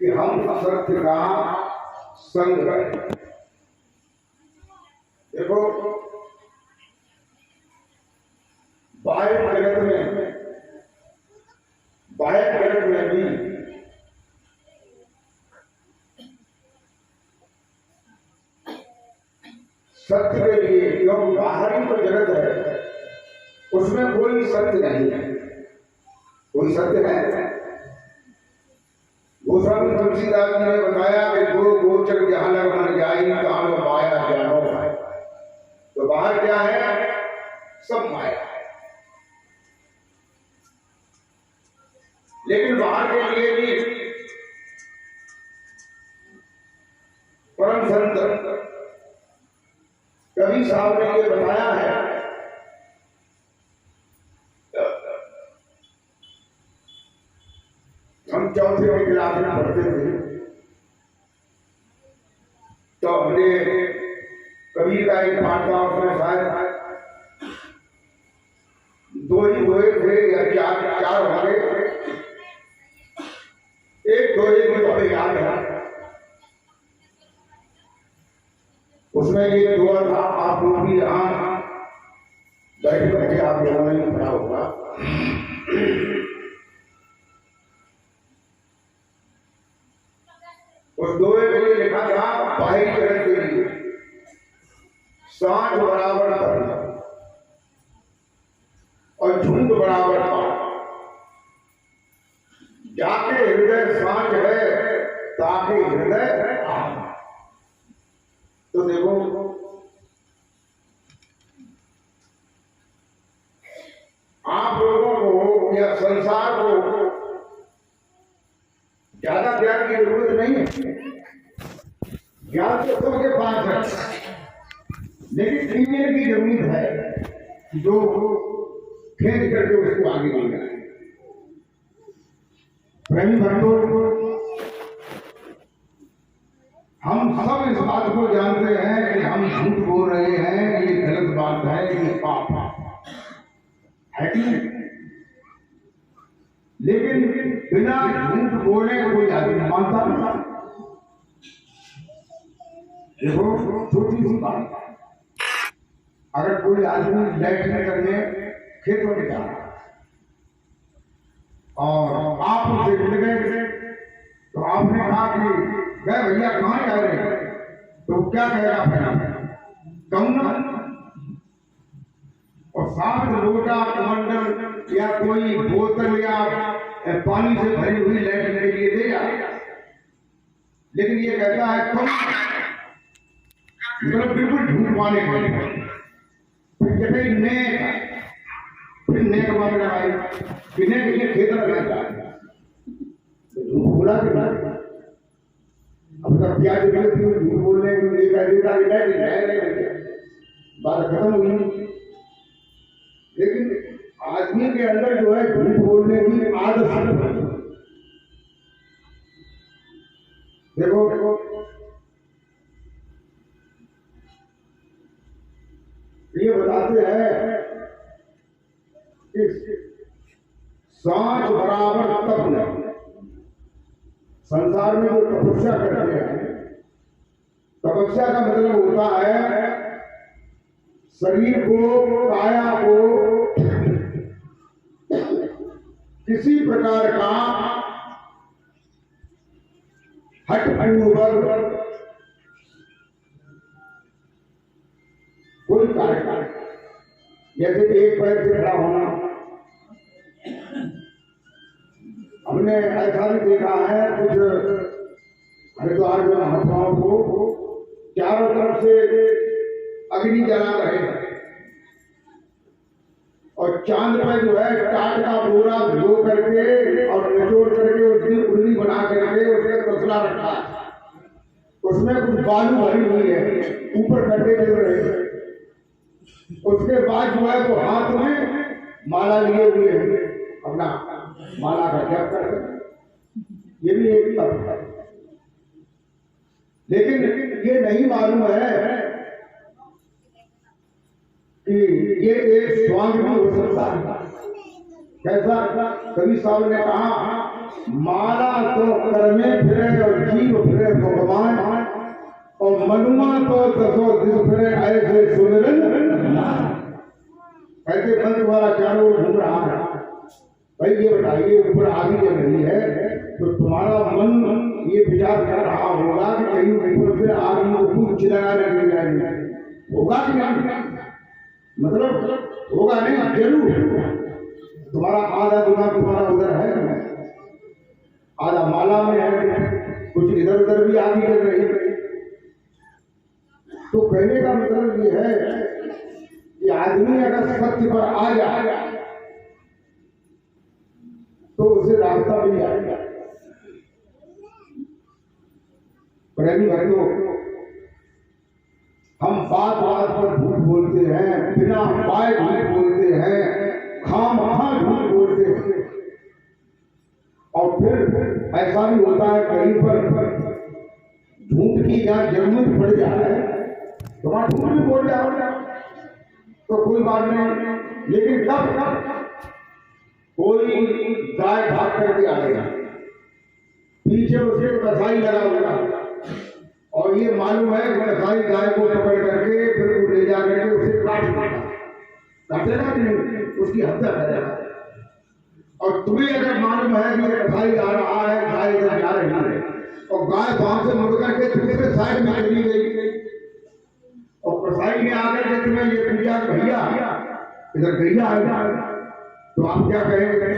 कि हम सत्य का संग करें। देखो बाह्य जगत में भी सत्य के लिए क्योंकि बाहरी तो जगत है उसमें कोई सत्य नहीं है, कोई सत्य है। गोस्वामी तुलसीदास जी ने बताया कि गो गोचर जहां मन जाई तहां माया जानो है। तो बाहर क्या है? सब माया है। लेकिन बाहर के लिए भी परम संत कवि साहब ने ये बताया है। हम चौथे में क्लास में पढ़ते थे तो हमने कबीर का एक पाठ था, उसमें शायद दो ही हुए थे या चार हमारे, एक दो ही मुझे हमें याद है। उसमें ये दुआ था, आप लोग भी यहाँ बैठे बैठे आप लोगों ने पढ़ा होगा। उस दोहे में ये लिखा था, बाहरी जगत के लिए सांझ बराबर कर और झुंड बराबर पार। जाके हृदय सांझ है ताकि हृदय आम। तो देखो आप लोगों को या संसार को ज्यादा ज्ञान की जरूरत नहीं है। ज्ञान तो सबके पास है, लेकिन ट्रीटमेंट की जरूरत है जो खेल करके उसको आगे ले जाए। प्रेमी भक्तों, हम सब इस बात को जानते हैं कि हम झूठ बोल रहे हैं, ये गलत बात है, ये पाप है कि नहीं? लेकिन बिना झूठ बोले कोई आदमी मानता नहीं। देखो छोटी सी बात, अगर कोई आदमी लैट्रिन करने खेतों में जा रहा और आप उसे मिल गए तो आपने कहा कि गए भैया कहाँ जा रहे हैं, तो क्या कहेगा? कमन और साथ लोटा कमंडल या कोई बोतल या पानी से भरी हुई लैट्रिन के लिए दे जाएगा। लेकिन ये कहता है कम, मतलब बिल्कुल झूठ माने के लिए। फिर नेक मांगना भाई बिने के लिए खेत में रहता है तो झूठ बोला कि ना। अब तक क्या जरूरत थी झूठ बोलने की? ये कह देता कि बात खत्म हुई। लेकिन आदमी के अंदर जो है झूठ बोलने की आदत। देखो ये बताते हैं कि सांझ बराबर तप नहीं। संसार में जो तपस्या करते हैं, तपस्या का मतलब होता है शरीर को, काया को किसी प्रकार का हठ पर कोई कार्य, जैसे एक पैर से खड़ा होना। हमने ऐसा भी देखा है कुछ हरिद्वार में महात्माओं को चारों तरफ से अग्नि जला रहे हैं और चांद पर जो है टाट का बोरा भिगो करके और निचोड़ करके उसकी उंगली बना करके उसके तसला रखा है, उसमें कुछ बालू भरी हुई है, ऊपर कटे चल रहे हैं। उसके बाद जो है वो हाथ में माला लिए हुए हैं, अपना माला का जप कर सकते। ये भी एक तप है। लेकिन ये नहीं मालूम है कि ये एक स्वांग भी हो सकता है। कैसा? कवि साहब ने कहा माला तो कर में फिरे और जीव फिरे तो कमाए और मनुआ तो दसो दिस फिरे ऐसे सुमिरन ऐसे मन तुम्हारा चारों ओर घूम रहा है। भाई ये बताइए ऊपर आदि जब नहीं है तो तुम्हारा मन ये विचार कर रहा होगा कि कहीं ऊपर से आदमी को कुछ चिल्लाना नहीं जाएगा, होगा कि नहीं? मतलब होगा नहीं, जरूर तुम्हारा आधा दिमाग तुम्हारा उधर है, आधा माला में है, कुछ इधर उधर भी आदमी कर रही है। तो कहने का मतलब ये है कि आदमी अगर सत्य पर आ जाए तो उसे रास्ता मिल जाएगा। प्रेमी भाइयों, हम बात बात पर झूठ बोलते हैं, बिना पाए झूठ बोलते हैं, खामखा झूठ बोलते हैं और फिर ऐसा भी होता है कहीं पर झूठ की जहां जरूरत पड़ जाए तो वहां झूठ भी बोल जाओ तो कोई बात नहीं। लेकिन कब कोई गाय भाग करके आएगा, पीछे उसे कसाई लगा होगा और ये मालूम है कि कसाई गाय को पकड़ करके फिर ले जा करके उसे काटेगा कि नहीं, उसकी हत्या करेगा। और तुम्हें अगर मालूम है कि कसाई आ रहा है, गाय इधर जा रही है और गाय वहां से मुड़ करके दूसरे साइड में चली गई और कसाई ने आकर के तुम्हें ये पूछा भैया इधर गैया आएगा, तो आप क्या कहेंगे?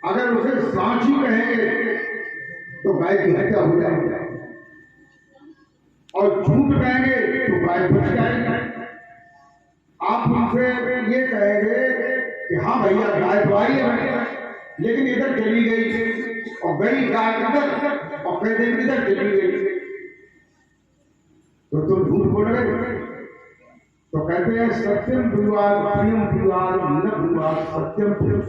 अगर उसे सांची कहेंगे तो गाय की हत्या हो जाएगी और झूठ कहेंगे तो गाय बच जाएगी। आप उनसे ये कहेंगे कि हाँ भैया गाय तो आई है लेकिन इधर चली गई और गई गाय इधर और कह देंगे इधर चली गई तो तुम झूठ बोल रहे। तो कहते हैं सत्यम विवाद प्रियम विवाद न विवाद सत्यम प्रियम,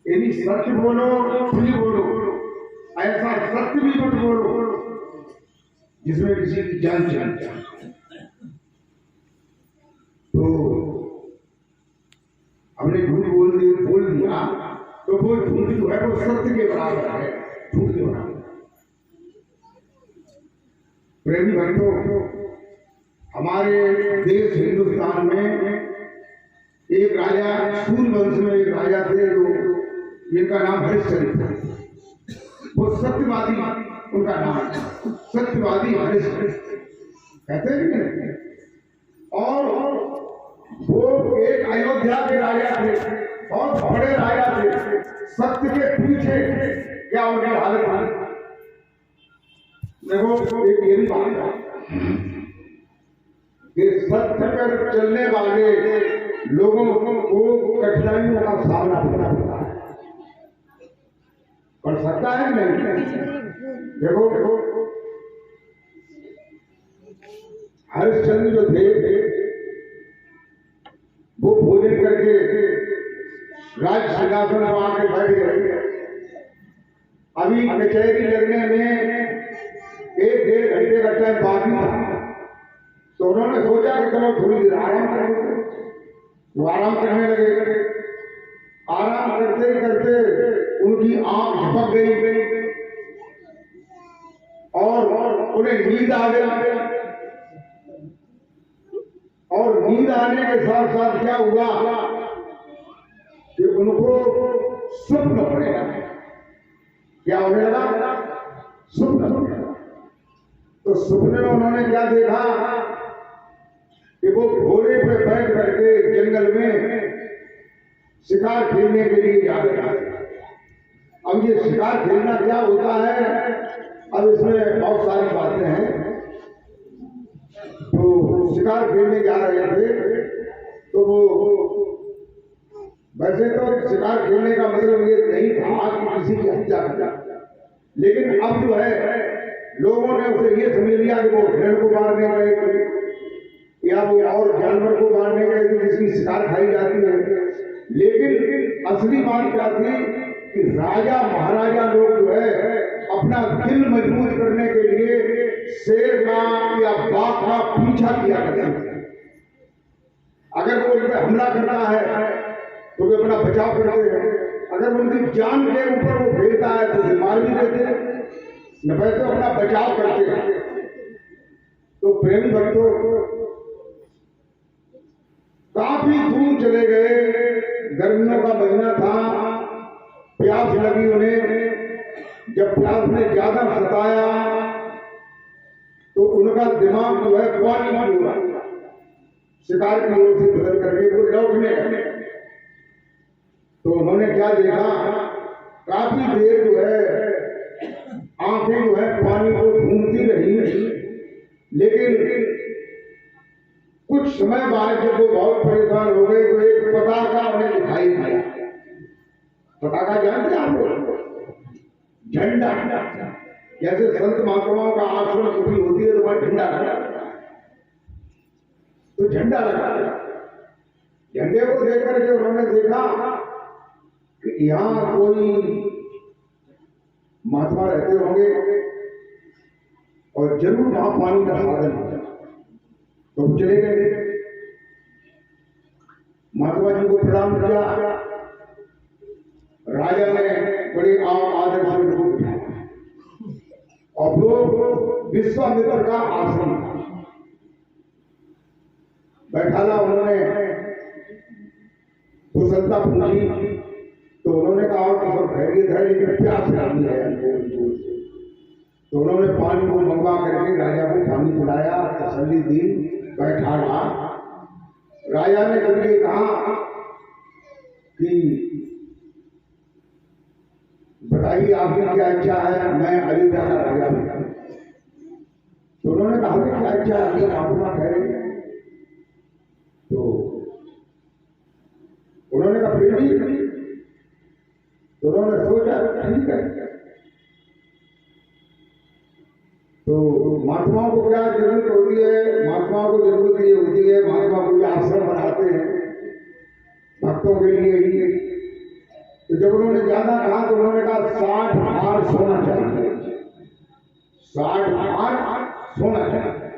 यदि सत्य बोलो प्रिय बोलो, ऐसा सत्य भी मत बोलो जिसमें किसी की जान चली जाए। तो हमने झूठ बोल दिया तो वो झूठ जो है वो सत्य के बराबर है, झूठ के बराबर। प्रेमी भाइयों, हमारे देश हिंदुस्तान में एक राजा, सूर्यवंश में एक राजा थे जिनका नाम हरिश्चंद्र था। वो सत्यवादी, उनका नाम सत्यवादी हरिश्चंद्र कहते हैं। और वो एक अयोध्या के राजा थे और बड़े राजा थे। सत्य के पीछे क्या उनकी हालत है देखो। एक ये भी बात है कि सत्य पर चलने वाले लोगों को कठिनाइयों का सामना करना पड़ता है, कर सकता है नहीं। देखो हरिश्चंद्र जो थे वो भोजन करके राज सिंहासन में आके बैठ गए। अभी कचहरी लगने में 1-1.5 घंटे का टाइम बाकी था तो उन्होंने सोचा कि चलो थोड़ी देर आराम करेंगे। वो आराम करने लगे। आराम करते करते उनकी आंख झपक गई और उन्हें नींद आ गई। और नींद आने के साथ साथ क्या हुआ कि उनको स्वप्न होने लगा। क्या होने लगा? स्वप्न होने लगा। तो सपने में उन्होंने क्या देखा कि वो घोड़े पे बैठ करके जंगल में शिकार खेलने के लिए जा रहे हैं। अब ये शिकार खेलना क्या होता है, अब इसमें बहुत सारी बातें हैं। तो शिकार खेलने जा रहे थे तो वो वैसे तो शिकार खेलने का मतलब ये नहीं था कि किसी की हत्या करना, लेकिन अब जो है लोगों ने उसे ये समझ लिया कि वो हिरण को मारने गए थे या वो और जानवर को मारने गए थे जिसकी शिकार खाई जाती है। लेकिन असली बात क्या थी कि राजा महाराजा लोग जो है अपना दिल मजबूत करने के लिए शेर का या बाघ का पीछा किया करते थे। अगर वो उन पर हमला करना है तो वे अपना बचाव करते हैं। अगर उनकी जान के ऊपर वो फेरता है तो उसे मार भी देते हैं, न वैसे अपना बचाव करते हैं। तो प्रेमी भक्तों, काफी दूर चले गए, गर्मियों का महीना था, प्यास लगी उन्हें। जब प्यास ने ज्यादा सताया तो उनका दिमाग जो है पानी की ओर, शिकार की ओर से बदल करके वो लौटने लगे। तो उन्होंने क्या देखा, काफी देर जो है आंखें जो है पानी को ढूंढती रही, लेकिन कुछ समय बाद जब वो बहुत परेशान हो गए तो एक पताका उन्हें दिखाई दिया। पताका जानते हैं आप लोग? झंडा। जैसे संत महात्माओं का आश्रम कुटी होती है तो वहां झंडा लगा, तो झंडा लगा। झंडे को देख करके उन्होंने देखा कि यहाँ कोई महात्मा रहते होंगे और जरूर वहां पानी का साधन होगा। तो चले गए, महात्मा जी को प्रणाम किया। राजा ने बड़े आदर से उनको उठाया और वो विश्वामित्र का आश्रम बैठाला। उन्होंने कुशलता पूछी तो उन्होंने कहा कि सब खैरियत है, लेकिन प्यास लगी है। तो उन्होंने पानी को मंगवा करके राजा को पानी पिलाया, तसल्ली दी, बैठा रहा। राजा ने जब ये कहा कि बताइए आपकी क्या इच्छा है, मैं अयोध्या का राजा हूं। तो उन्होंने कहा कि क्या इच्छा है, महात्मा कह रहे हैं। तो उन्होंने कहा फिर भी, तो उन्होंने सोचा ठीक है। तो महात्माओं को क्या जरूरत होती है, महात्माओं को जरूरत ये होती है, महात्मा को आश्रम बनाते हैं भक्तों के लिए ही। तो जब उन्होंने ज्यादा कहा तो उन्होंने कहा 60 हार सोना चाहिए, 60 हार सोना चाहिए।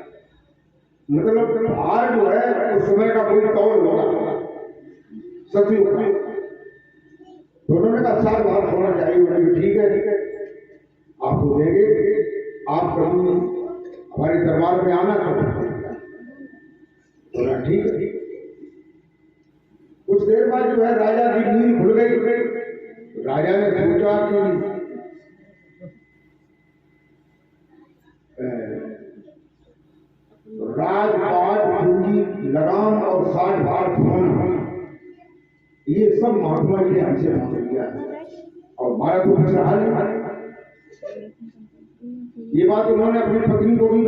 मतलब हार जो है उस समय का कोई तौल होगा, सतयुग का। तो उन्होंने कहा 60 हार सोना चाहिए। उन्होंने ठीक है आपको देंगे, आप कभी हमारे दरबार में आना कर। ठीक है। कुछ देर बाद जो है राजा की नींद खुल गई। राजा ने सोचा कि राजपाट, पूंजी, लगाम और 60 हार सोना, ये सब महात्मा जी ने हमसे मांग लिया है और हमारा तो हाल है। ये बात उन्होंने अपनी पत्नी को भी